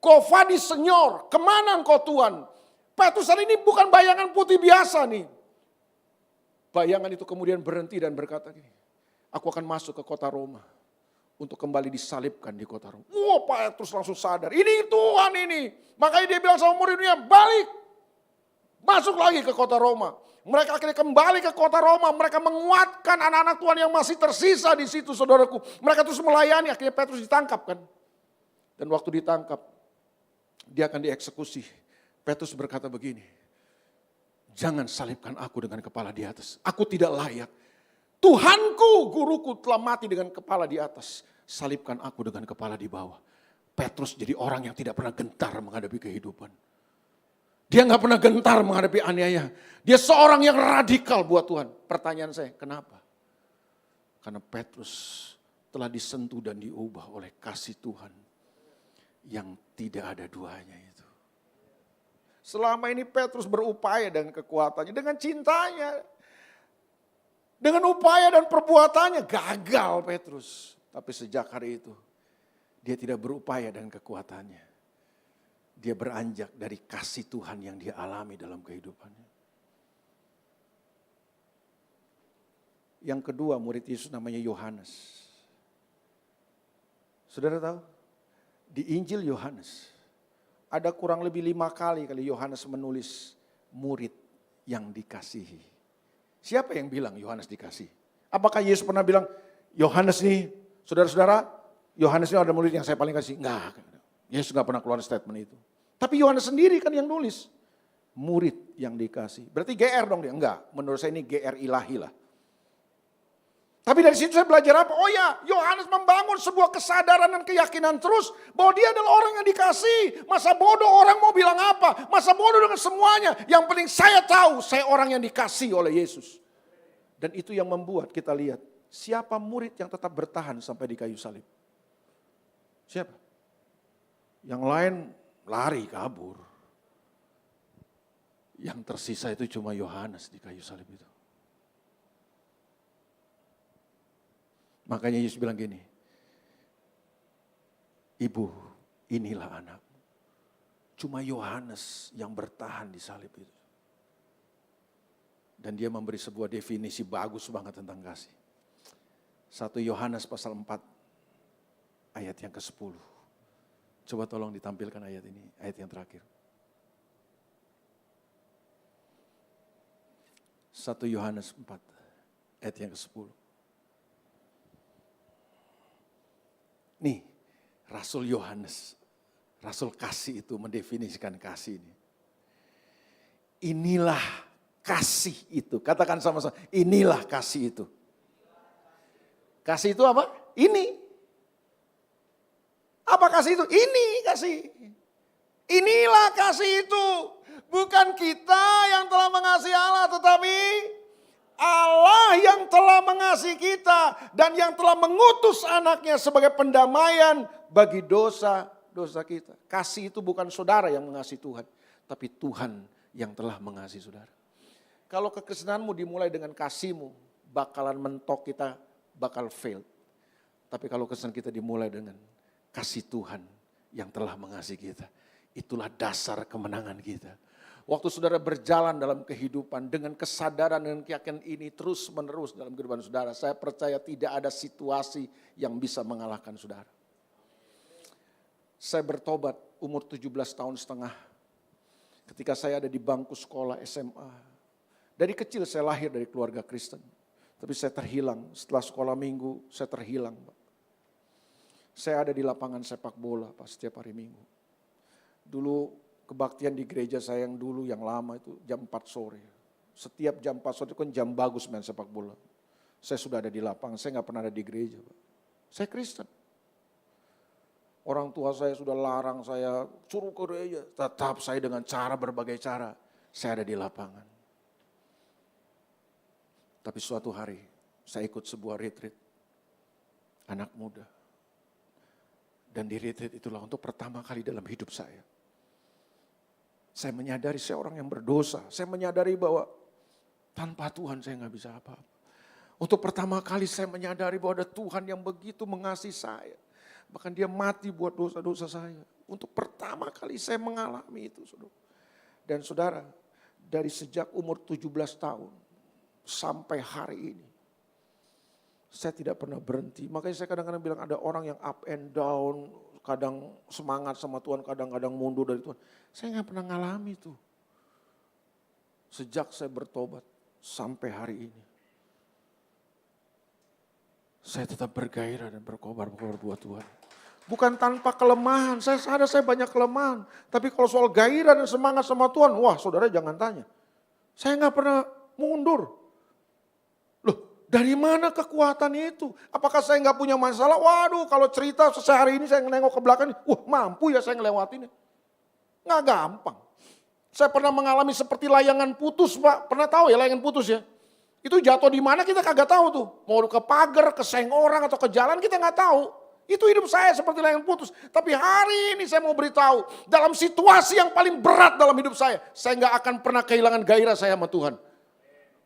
"Kau vadis Senyor, kemana engkau Tuhan?" Petrus hari ini bukan bayangan putih biasa nih. Bayangan itu kemudian berhenti dan berkata gini, "Aku akan masuk ke kota Roma untuk kembali disalibkan di kota Roma." Wah, Petrus langsung sadar, ini Tuhan ini. Makanya dia bilang sama muridnya, balik. Masuk lagi ke kota Roma. Mereka akhirnya kembali ke kota Roma. Mereka menguatkan anak-anak Tuhan yang masih tersisa di situ, saudaraku. Mereka terus melayani, akhirnya Petrus ditangkap kan. Dan waktu ditangkap, dia akan dieksekusi. Petrus berkata begini, "Jangan salibkan aku dengan kepala di atas. Aku tidak layak. Tuhanku, guruku telah mati dengan kepala di atas. Salibkan aku dengan kepala di bawah." Petrus jadi orang yang tidak pernah gentar menghadapi kehidupan. Dia gak pernah gentar menghadapi aniaya. Dia seorang yang radikal buat Tuhan. Pertanyaan saya, kenapa? Karena Petrus telah disentuh dan diubah oleh kasih Tuhan yang tidak ada duanya itu. Selama ini Petrus berupaya dengan kekuatannya, dengan cintanya. Dengan upaya dan perbuatannya gagal Petrus. Tapi sejak hari itu dia tidak berupaya dengan kekuatannya. Dia beranjak dari kasih Tuhan yang dia alami dalam kehidupannya. Yang kedua murid Yesus namanya Yohanes. Saudara tahu? Di Injil Yohanes ada kurang lebih 5 kali Yohanes menulis murid yang dikasihi. Siapa yang bilang Yohanes dikasih? Apakah Yesus pernah bilang, Yohanes nih, saudara-saudara, Yohanes ini ada murid yang saya paling kasih? Enggak, Yesus enggak pernah keluar statement itu. Tapi Yohanes sendiri kan yang nulis. murid yang dikasih. Berarti GR dong dia? Enggak, menurut saya ini GR ilahi lah. Tapi dari situ saya belajar apa? Oh ya, Yohanes membangun sebuah kesadaran dan keyakinan terus bahwa dia adalah orang yang dikasih. Masa bodoh orang mau bilang apa? Masa bodoh dengan semuanya. Yang penting saya tahu saya orang yang dikasih oleh Yesus. Dan itu yang membuat kita lihat siapa murid yang tetap bertahan sampai di kayu salib. Siapa? Yang lain lari kabur. Yang tersisa itu cuma Yohanes di kayu salib itu. Makanya Yesus bilang gini, Ibu, inilah anakmu. Cuma Yohanes yang bertahan di salib itu. Dan dia memberi sebuah definisi bagus banget tentang kasih. 1 Yohanes pasal 4 ayat yang ke-10. Coba tolong ditampilkan ayat ini, ayat yang terakhir. 1 Yohanes 4 ayat yang ke-10. Nih, Rasul Yohanes, Rasul kasih itu mendefinisikan kasih ini. Inilah kasih itu. Katakan sama-sama, inilah kasih itu. Kasih itu apa? Ini. Apa kasih itu? Ini kasih. Inilah kasih itu. Bukan kita yang telah mengasihi Allah, tetapi Allah yang telah mengasihi kita dan yang telah mengutus anaknya sebagai pendamaian bagi dosa-dosa kita. Kasih itu bukan saudara yang mengasihi Tuhan, tapi Tuhan yang telah mengasihi saudara. Kalau kekristenanmu dimulai dengan kasihmu, bakalan mentok kita, bakal fail. Tapi kalau kekristenan kita dimulai dengan kasih Tuhan yang telah mengasihi kita, itulah dasar kemenangan kita. Waktu saudara berjalan dalam kehidupan dengan kesadaran dan keyakinan ini terus menerus dalam kehidupan saudara, saya percaya tidak ada situasi yang bisa mengalahkan saudara. Saya bertobat umur 17 tahun setengah ketika saya ada di bangku sekolah SMA. Dari kecil saya lahir dari keluarga Kristen, tapi saya terhilang setelah sekolah minggu, saya terhilang. Saya ada di lapangan sepak bola Pak setiap hari Minggu. Dulu kebaktian di gereja saya yang dulu yang lama itu jam 4 sore. Setiap jam 4 sore itu kan jam bagus main sepak bola. Saya sudah ada di lapangan, saya gak pernah ada di gereja. Pak. Saya Kristen. Orang tua saya sudah larang saya suruh ke gereja. Tetap saya dengan cara berbagai cara, saya ada di lapangan. Tapi suatu hari saya ikut sebuah retreat anak muda. Dan di retreat itulah untuk pertama kali dalam hidup saya. Saya menyadari saya orang yang berdosa. Saya menyadari bahwa tanpa Tuhan saya gak bisa apa-apa. Untuk pertama kali saya menyadari bahwa ada Tuhan yang begitu mengasihi saya. Bahkan dia mati buat dosa-dosa saya. Untuk pertama kali saya mengalami itu. Saudara. Dan saudara, dari sejak umur 17 tahun sampai hari ini, saya tidak pernah berhenti. Makanya saya kadang-kadang bilang ada orang yang up and down, kadang semangat sama Tuhan, kadang-kadang mundur dari Tuhan. Saya gak pernah ngalami itu. Sejak saya bertobat sampai hari ini. Saya tetap bergairah dan berkobar-kobar buat Tuhan. Bukan tanpa kelemahan, saya sadar saya banyak kelemahan. Tapi kalau soal gairah dan semangat sama Tuhan, wah saudara jangan tanya. Saya gak pernah mundur. Dari mana kekuatan itu? Apakah saya nggak punya masalah? Waduh, kalau cerita sehari ini saya nengok ke belakang, wah mampu ya saya ngelewatin. Nggak gampang. Saya pernah mengalami seperti layangan putus, Pak. Pernah tahu ya layangan putus ya? Itu jatuh di mana kita kagak tahu tuh. Mau ke pagar, ke seng orang atau ke jalan kita nggak tahu. Itu hidup saya seperti layangan putus. Tapi hari ini saya mau beritahu, dalam situasi yang paling berat dalam hidup saya nggak akan pernah kehilangan gairah saya sama Tuhan.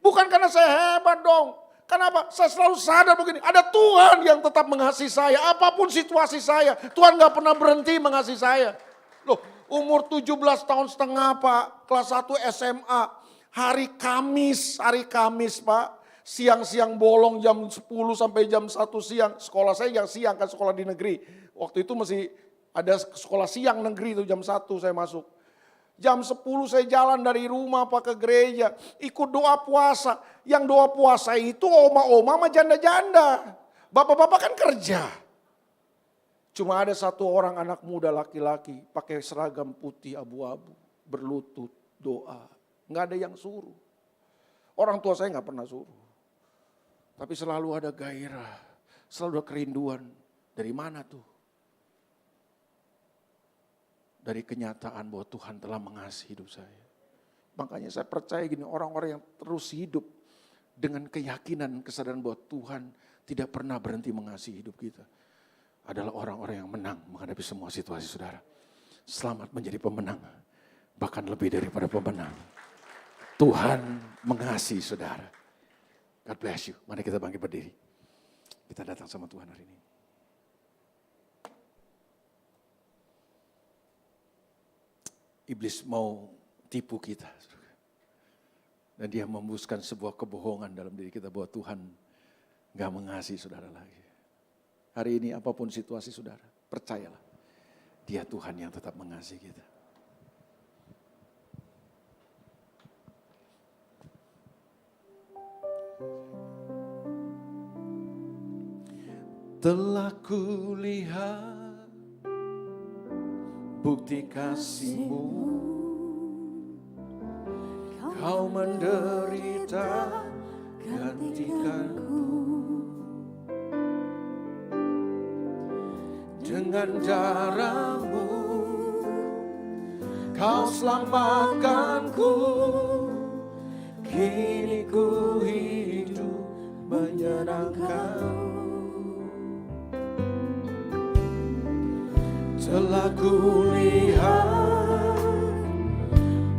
Bukan karena saya hebat dong. Kenapa? Saya selalu sadar begini, ada Tuhan yang tetap mengasihi saya. Apapun situasi saya, Tuhan gak pernah berhenti mengasihi saya. Loh, umur 17 tahun setengah Pak, kelas 1 SMA, hari Kamis Pak. Siang-siang bolong jam 10 sampai jam 1 siang. Sekolah saya yang siang kan sekolah di negeri. Waktu itu masih ada sekolah siang negeri itu jam 1 saya masuk. Jam 10 saya jalan dari rumah Pak ke gereja, ikut doa puasa. Yang doa puasa itu oma-oma sama janda-janda. Bapak-bapak kan kerja. Cuma ada satu orang anak muda laki-laki pakai seragam putih abu-abu, berlutut, doa. Nggak ada yang suruh. Orang tua saya nggak pernah suruh. Tapi selalu ada gairah, selalu ada kerinduan. Dari mana tuh? Dari kenyataan bahwa Tuhan telah mengasihi hidup saya. Makanya saya percaya gini, orang-orang yang terus hidup dengan keyakinan, kesadaran bahwa Tuhan tidak pernah berhenti mengasihi hidup kita, adalah orang-orang yang menang menghadapi semua situasi, saudara. Selamat menjadi pemenang, bahkan lebih daripada pemenang. Tuhan mengasihi saudara. God bless you. Mari kita bangkit berdiri. Kita datang sama Tuhan hari ini. Iblis mau tipu kita. Dan dia membuskan sebuah kebohongan dalam diri kita bahwa Tuhan gak mengasihi saudara lagi. Hari ini apapun situasi saudara, percayalah. Dia Tuhan yang tetap mengasihi kita. Telah kulihat bukti kasih-Mu, Kau menderita gantikanku. Dengan darah-Mu Kau selamatkanku. Kini ku hidup menyenangkan. Telah kulihat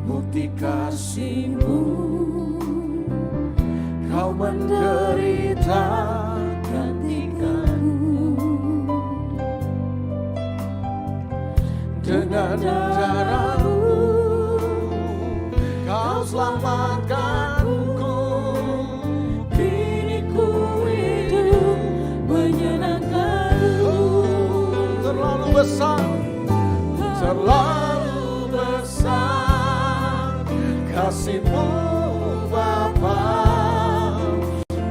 bukti kasih-Mu, Kau menderita gantikanku. Dengan darah-Mu Kau selamatkanku. Kini ku hidup menyenangkanmu. Terlalu besar, terlalu besar kasih-Mu Bapa,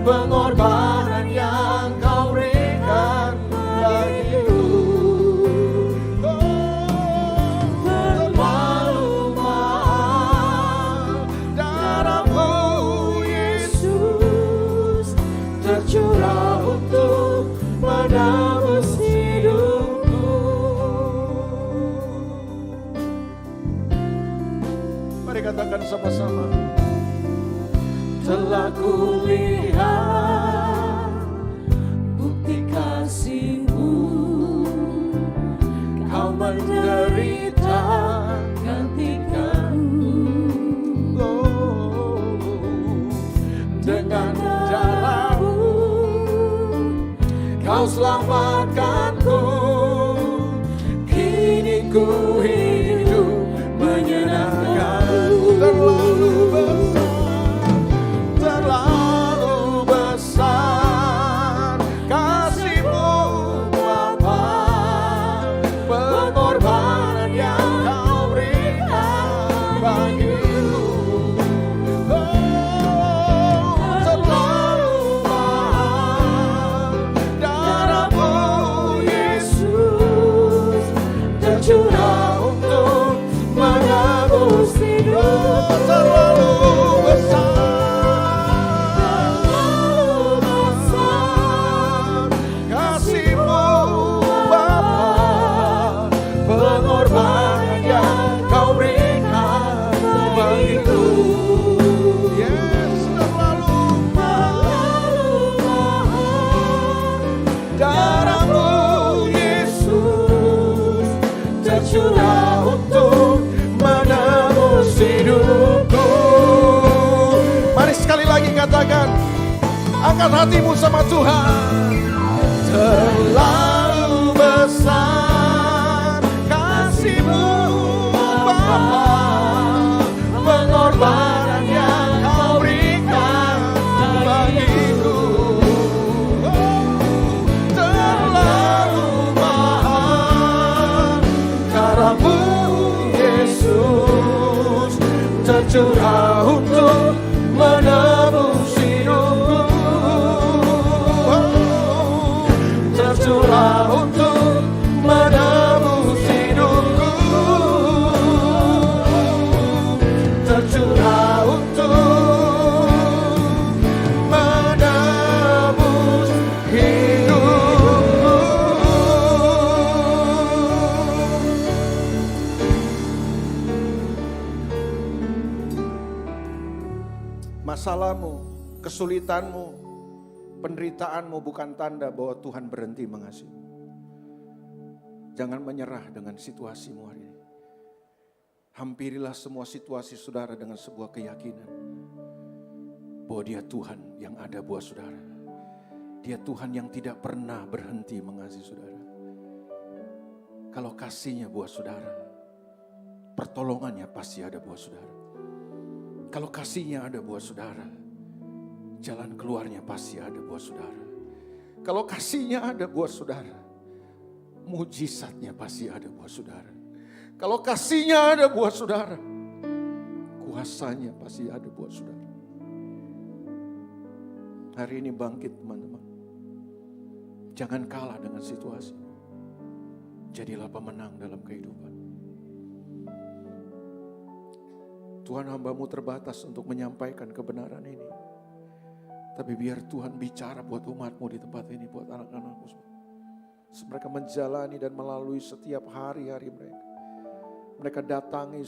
pengorbanan yang Kau berikan bagiku. Terlalu mahal darah-Mu Yesus, tercurah untuk menebus hidupku. Mari katakan sama-sama. Telah kulihat bukti kasih-Mu, Kau menderita gantikanku. Oh, dengan darah-Mu Kau selamatkanku. Kini ku hidup menyenangkan. Terlalu besar kasih-Mu Bapa, pengorbanan yang Kau berikan bagiku. Terlalu mahal darah-Mu Yesus, tercurah untuk menebus hidup. Terlalu besar kasih-Mu Bapa, pengorbanan yang Kau berikan bagiku. Yes, terlalu mahal darah-Mu Yesus, tercurah untuk menebus hidupku. Mari sekali lagi katakan, angkat hatimu sama Tuhan. Terlalu besar kasih-Mu Bapa, pengorbanan yang Kau berikan bagiku. Terlalu mahal darah-Mu Yesus, tercurah untuk menebus hidupku. Tercurah masalahmu, kesulitanmu, penderitaanmu bukan tanda bahwa Tuhan berhenti mengasihi. Jangan menyerah dengan situasimu hari ini. Hampirilah semua situasi saudara dengan sebuah keyakinan bahwa Dia Tuhan yang ada buat saudara. Dia Tuhan yang tidak pernah berhenti mengasihi saudara. Kalau kasih-Nya buat saudara, pertolongannya pasti ada buat saudara. Kalau kasih-Nya ada buat saudara, jalan keluarnya pasti ada buat saudara. Kalau kasih-Nya ada buat saudara, mujizatnya pasti ada buat saudara. Kalau kasih-Nya ada buat saudara, kuasanya pasti ada buat saudara. Hari ini bangkit teman-teman. Jangan kalah dengan situasi. Jadilah pemenang dalam kehidupan. Tuhan, hamba-Mu terbatas untuk menyampaikan kebenaran ini. Tapi biar Tuhan bicara buat umat-Mu di tempat ini, buat anak-anak-Mu. Mereka menjalani dan melalui setiap hari-hari mereka. Mereka datangi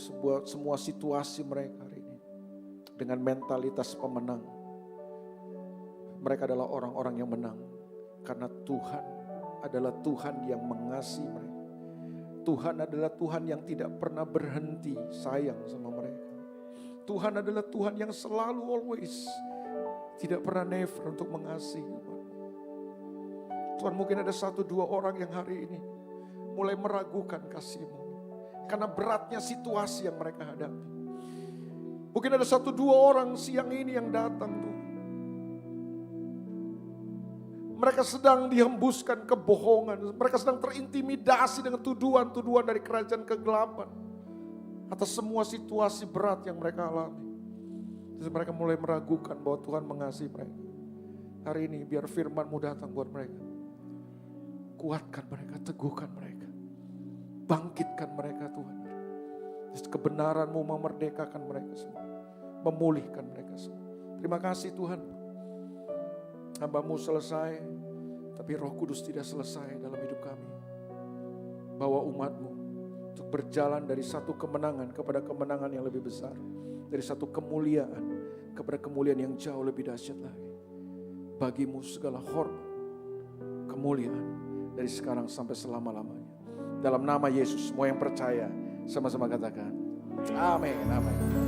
semua situasi mereka hari ini dengan mentalitas pemenang. Mereka adalah orang-orang yang menang karena Tuhan adalah Tuhan yang mengasihi mereka. Tuhan adalah Tuhan yang tidak pernah berhenti sayang sama mereka. Tuhan adalah Tuhan yang selalu always, tidak pernah never untuk mengasihi umat. Tuhan, mungkin ada 1-2 orang yang hari ini mulai meragukan kasih-Mu karena beratnya situasi yang mereka hadapi. Mungkin ada 1-2 orang siang ini yang datang tuh. Mereka sedang dihembuskan kebohongan. Mereka sedang terintimidasi dengan tuduhan-tuduhan dari kerajaan kegelapan. Atas semua situasi berat yang mereka alami. Terus mereka mulai meragukan bahwa Tuhan mengasihi mereka. Hari ini biar firman-Mu datang buat mereka. Kuatkan mereka, teguhkan mereka. Bangkitkan mereka Tuhan. Kebenaran-Mu memerdekakan mereka semua. Memulihkan mereka semua. Terima kasih Tuhan. Hamba-Mu selesai, tapi Roh Kudus tidak selesai dalam hidup kami. Bawa umat-Mu untuk berjalan dari satu kemenangan kepada kemenangan yang lebih besar. Dari satu kemuliaan kepada kemuliaan yang jauh lebih dahsyat lagi. Bagi-Mu segala hormat, kemuliaan dari sekarang sampai selama-lamanya. Dalam nama Yesus, semua yang percaya sama-sama katakan amin, amin.